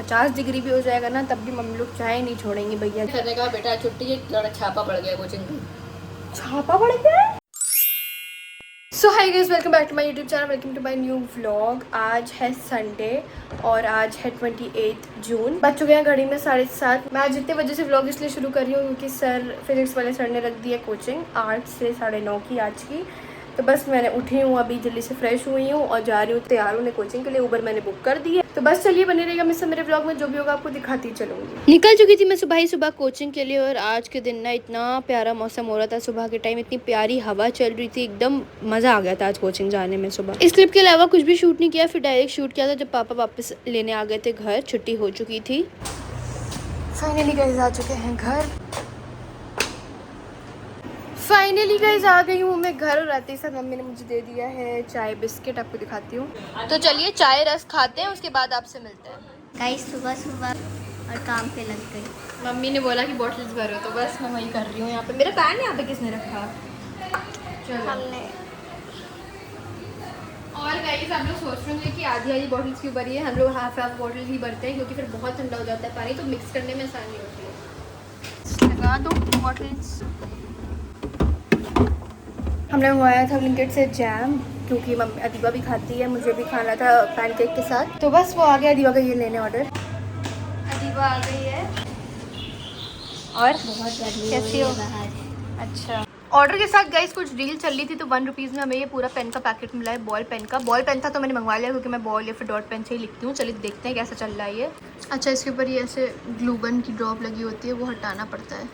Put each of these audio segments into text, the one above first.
50 degree भी हो जाएगा ना तब भी मम्मी लोग चाय नहीं छोड़ेंगे भैया। सर ने कहा बेटा छुट्टी है, थोड़ा छापा पड़ गया कोचिंग। छापा पड़ गया। So hi guys, welcome back to my YouTube channel, welcome to my new vlog. आज है संडे और आज है 28 जून। बज चुके हैं घड़ी में 7:30। मैं आज इतने बजे से व्लॉग इसलिए शुरू कर रही हूँ क्योंकि सर फिजिक्स वाले सर ने रख दी है कोचिंग 8 से 9:30 की आज की। तो बस मैंने उठी हूँ, अभी जल्दी से फ्रेश हुई हूँ और जा रही हूँ तैयार होने कोचिंग के लिए। उबर मैंने बुक कर दी है। तो बस चलिए बने रहेगा मुझसे मेरे व्लॉग में, जो भी होगा आपको दिखाती चलूंगी। निकल चुकी थी मैं सुबह ही सुबह कोचिंग के लिए और आज के दिन ना इतना प्यारा मौसम हो रहा था। सुबह के टाइम इतनी प्यारी हवा चल रही थी, एकदम मज़ा आ गया था आज कोचिंग जाने में सुबह। इस क्लिप के अलावा कुछ भी शूट नहीं किया, फिर डायरेक्ट शूट किया था जब पापा वापस लेने आ गए थे घर, छुट्टी हो चुकी थी। फाइनली गाइस आ चुके हैं घर। फाइनली गाइस आ गई हूँ मैं घर और आते ही साथ मम्मी ने मुझे दे दिया है चाय बिस्किट, आपको दिखाती हूँ। तो चलिए चाय रस खाते हैं, उसके बाद आपसे मिलते हैं। गाइस सुबह सुबह और काम पे लग गई। मम्मी ने बोला कि बॉटल्स भरो, तो बस मैं वही कर रही हूँ। यहाँ पे मेरा पैन यहाँ पे किसने रखा? चलो। हमने और गाइस आप लोग सोच रहे होंगे कि आधी आधी बॉटल्स क्यों भरी है। हम लोग हाफ बॉटल ही भरते हैं क्योंकि फिर बहुत ठंडा हो जाता है पानी, तो मिक्स करने में आसानी होती है। लगा दो बॉटल्स। हमने मंगवाया था ब्लिंकिट से जैम क्योंकि मम्मी अदीबा भी खाती है, मुझे भी खाना था पैनकेक के साथ। तो बस वो आ गया अदीबा का ये लेने ऑर्डर। अदीबा आ गई है। और बहुत गर्मी कैसी हो? बाहर। अच्छा, ऑर्डर के साथ गाइस कुछ डील चल रही थी, तो 1 रुपीज़ में हमें ये पूरा पेन का पैकेट मिला है, बॉल पेन का। बॉल पेन था तो मैंने मंगवा लिया क्योंकि मैं बॉल या फिर डॉट पेन से ही लिखती हूँ। चलिए देखते हैं कैसा चल रहा है ये। अच्छा, इसके ऊपर ये ऐसे ग्लू गन की ड्रॉप लगी होती है, वो हटाना पड़ता है।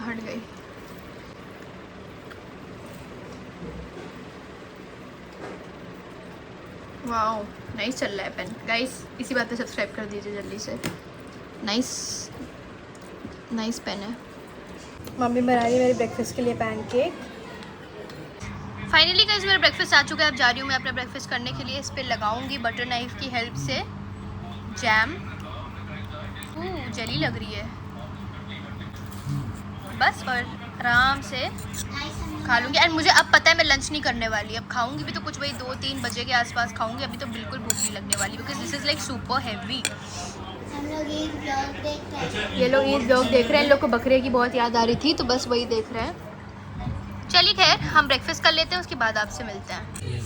हट गई। वाओ, नाइस चल रहा है पेन गाइस। इसी बात पे सब्सक्राइब कर दीजिए जल्दी से। नाइस नाइस पेन है। मम्मी बना रही है मेरे ब्रेकफास्ट के लिए पैनकेक। फाइनली गाइस मेरा ब्रेकफास्ट आ चुका है। अब जा रही हूँ मैं अपना ब्रेकफास्ट करने के लिए। इस पे लगाऊंगी बटर नाइफ की हेल्प से जैम। जली लग रही है बस, और आराम से खा लूँगी। एंड मुझे अब पता है मैं लंच नहीं करने वाली, अब खाऊंगी भी तो कुछ वही 2-3 बजे के आसपास खाऊंगी। अभी तो बिल्कुल भूख नहीं लगने वाली because this is like super heavy. हम लोग ये ब्लॉग देखते हैं। ये लोग ईद ब्लॉग देख रहे हैं। इन लोग को बकरे की बहुत याद आ रही थी तो बस वही देख रहे हैं। चलिए खैर हम ब्रेकफास्ट कर लेते हैं, उसके बाद आपसे मिलते हैं।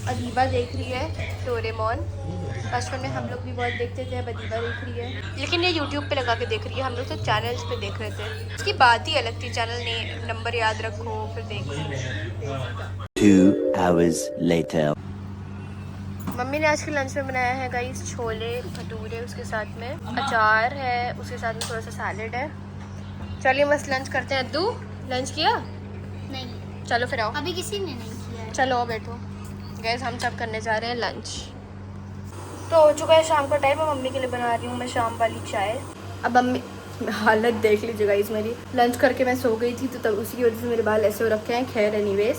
अदीबा देख रही है डोरेमोन। बचपन में हम लोग भी बहुत देखते थे, अब अदीबा देख रही है, लेकिन ये यूट्यूब पे लगा के देख रही है। हम लोग तो चैनल्स पे देख रहे थे, उसकी बात ही अलग थी। चैनल ने नंबर याद रखो फिर देखो। 2 hours later. मम्मी ने आज के लंच में बनाया है गाइस छोले भटूरे, उसके साथ में अचार है, उसके साथ में थोड़ा सा सैलेड है। चलिए बस लंच करते हैं। अद्दू लंच किया? नहीं, चलो फिर आओ। अभी किसी ने नहीं किया। चलो बैठो। गैस हम सब करने जा रहे हैं लंच। तो हो चुका है शाम का टाइम। मम्मी के लिए बना रही हूँ मैं शाम वाली चाय। अब मम्मी हालत देख लीजिएगा इस मेरी। लंच करके मैं सो गई थी तो तब उसी की वजह से मेरे बाल ऐसे हो रखे हैं। खैर एनीवेज,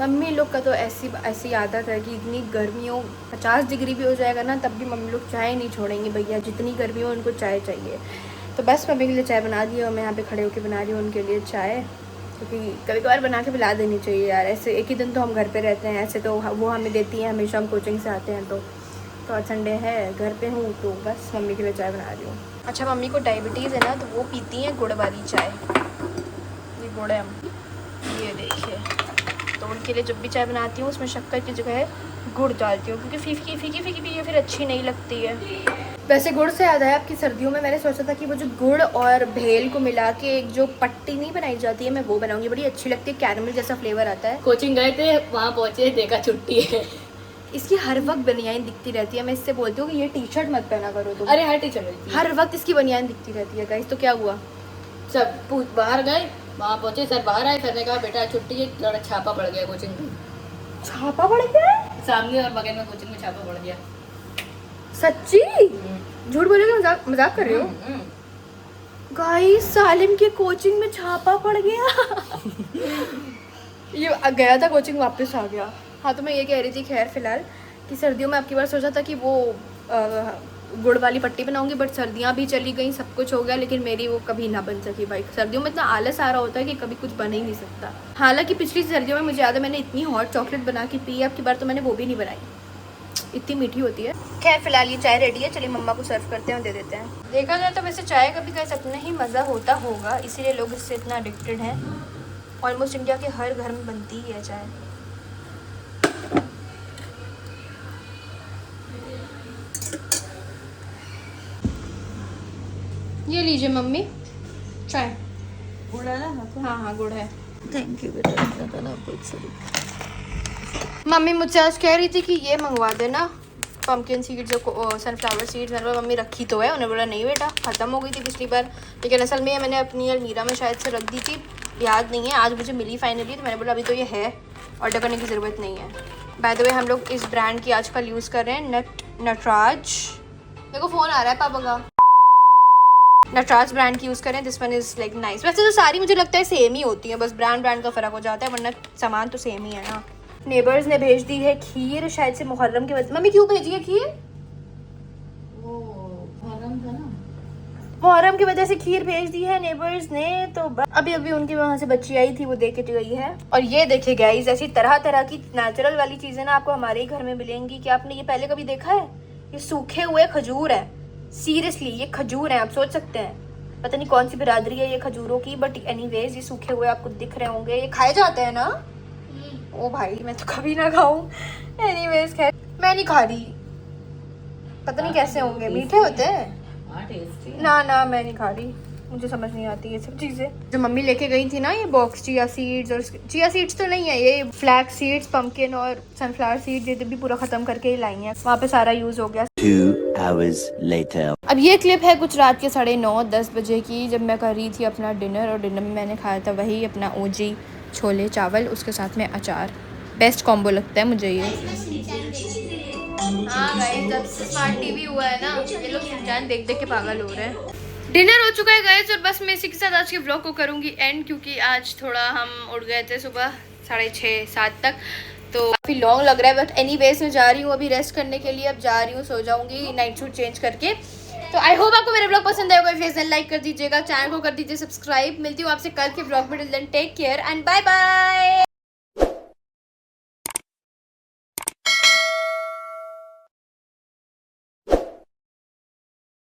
मम्मी लोग का तो ऐसी आदत है कि इतनी गर्मी हो, 50 डिग्री भी हो जाएगा ना तब भी मम्मी लोग चाय नहीं छोड़ेंगे भैया। जितनी गर्मी हो उनको चाय चाहिए। तो बस मम्मी के लिए चाय बना दी और मैं यहाँ पे खड़े होकर बना रही हूँ उनके लिए चाय, क्योंकि कभी कभार बना के पिला देनी चाहिए यार। ऐसे एक ही दिन तो हम घर पे रहते हैं, ऐसे तो वो हमें देती हैं हमेशा, हम कोचिंग से आते हैं तो आज संडे है घर पे हूँ तो बस मम्मी के लिए चाय बना रही हूँ। अच्छा, मम्मी को डायबिटीज़ है ना तो वो पीती हैं गुड़ वाली चाय। ये गुड़ है, ये देखिए। तो उनके लिए जब भी चाय बनाती हूँ उसमें शक्कर की जगह गुड़ डालती हूँ क्योंकि फीकी फीकी फीकी भी ये फिर अच्छी नहीं लगती है। वैसे गुड़ से याद आया, आपकी सर्दियों में मैंने सोचा था कि वो जो गुड़ और भेल को मिला के एक जो पट्टी नहीं बनाई जाती है मैं वो बनाऊंगी, बड़ी अच्छी लगती है, कैरमल जैसा फ्लेवर आता है। कोचिंग गए थे, वहाँ पहुँचे, देखा छुट्टी है। इसकी हर वक्त बनियान दिखती रहती है। मैं इससे बोलती हूँ कि ये टी-शर्ट मत पहना करो तुम। अरे हर टीचर मिलती है, हर वक्त इसकी बनियान दिखती रहती है गाइस। तो क्या हुआ? सब बाहर गए, वहाँ पहुँचे, सर बाहर आए, सर ने कहा बेटा छुट्टी है, थोड़ा छापा पड़ गया कोचिंग में। छापा पड़ गया? सामने और बगल में कोचिंग में छापा पड़ गया। सच्ची? झूठ बोलोगे? मजाक कर रहे हो? गाइस सालिम के कोचिंग में छापा पड़ गया। ये गया था कोचिंग, वापस आ गया। हाँ, तो मैं ये कह रही थी खैर फिलहाल कि सर्दियों में आपकी बार सोचा था कि वो गुड़ वाली पट्टी बनाऊंगी, बट सर्दियाँ भी चली गई, सब कुछ हो गया, लेकिन मेरी वो कभी ना बन सकी भाई। सर्दियों में इतना आलस आ रहा होता है कि कभी कुछ बन ही नहीं सकता। हालांकि पिछली सर्दियों में मुझे याद है मैंने इतनी हॉट चॉकलेट बना के पी, अब की बार तो मैंने वो भी नहीं बनाई। इतनी मीठी होती है। खैर फिलहाल ये चाय रेडी है, चलिए मम्मा को सर्व करते हैं और दे देते हैं। देखा जाए तो वैसे चाय का भी कैसे अपना ही मज़ा होता होगा, इसीलिए लोग इससे इतना एडिक्टेड हैं। ऑलमोस्ट इंडिया के हर घर में बनती ही है चाय। ये लीजिए मम्मी चाय। गुड़ है ना? हाँ गुड़ है। थैंक यू बेटा। मम्मी मुझसे आज कह रही थी कि ये मंगवा देना पम्पकिन सीड्स और सनफ्लावर सीड्स। मैंने बोला मम्मी रखी तो है, उन्होंने बोला नहीं बेटा ख़त्म हो गई थी पिछली बार, लेकिन असल में मैंने अपनी अलमीरा में शायद से रख दी थी, याद नहीं है। आज मुझे मिली फाइनली, तो मैंने बोला अभी तो ये है, ऑर्डर करने की ज़रूरत नहीं है। बाय द वे हम लोग इस ब्रांड की आजकल यूज़ कर रहे हैं नटराज। मेरे को फ़ोन आ रहा है पापा का। नटराज ब्रांड की यूज़ करें, this one is like nice. वैसे तो सारी मुझे लगता है सेम ही होती है, बस ब्रांड का फ़र्क हो जाता है, वरना सामान तो सेम ही है ना। नेबर्स ने भेज दी है खीर, शायद से मुहर्रम की वजह। मम्मी क्यों भेजी है खीर? वो मुहर्रम था ना, मुहर्रम की वजह से खीर भेज दी है नेबर्स ने। तो अभी उनकी वहाँ से बच्ची आई थी, वो दे के गई है। और ये देखिए गाइस, ऐसी तरह तरह की नेचुरल वाली चीज़ें ना आपको हमारे ही घर में मिलेंगी। कि आपने ये पहले कभी देखा है? ये सूखे हुए खजूर है, सीरियसली ये खजूर है। आप सोच सकते हैं पता नहीं कौन सी बिरादरी है ये खजूरों की, बट एनीवेज ये सूखे हुए आपको दिख रहे होंगे। ये खाए जाते हैं ना? ओ भाई मैं तो कभी ना खाऊं। एनीवेज खैर मैं नहीं खा रही, पता नहीं कैसे होंगे, मीठे होते हैं। टेस्टी। ना मैं नहीं खा रही, मुझे समझ नहीं आती ये सब चीज़ें। जो मम्मी लेके गई थी ना ये बॉक्स, चिया सीड्स, और चिया सीड्स तो नहीं है ये, फ्लैक्स सीड्स, पम्पकिन और सनफ्लावर सीड्स, ये भी पूरा ख़त्म करके ही लाई हैं। वहाँ पे सारा यूज़ हो गया। 2 hours later. अब ये क्लिप है कुछ रात के 9:30-10 बजे की, जब मैं कर रही थी अपना डिनर। और डिनर में मैंने खाया था वही अपना ओजी छोले चावल, उसके साथ में अचार। बेस्ट कॉम्बो लगता है मुझे ये। हाँ गाइस, जब से स्मार्ट टीवी हुआ है ना, ये लोग शिनचैन देख देख के पागल हो रहे हैं। डिनर हो चुका है गाइस, और बस मैं इसी के साथ आज के व्लॉग को करूँगी एंड, क्योंकि आज थोड़ा हम उठ गए थे सुबह 6:30-7 तक, तो काफ़ी लॉन्ग लग रहा है। बट एनीवेज मैं जा रही हूँ अभी रेस्ट करने के लिए, अब जा रही हूँ, सो जाऊँगी नाइट सूट चेंज करके। तो आई होप आपको मेरा ब्लॉग पसंद आएगा। फेस लाइक कर दीजिएगा, चैनल को कर दीजिए सब्सक्राइब। मिलती हूँ आपसे कल के ब्लॉग में। Till then take care and bye bye.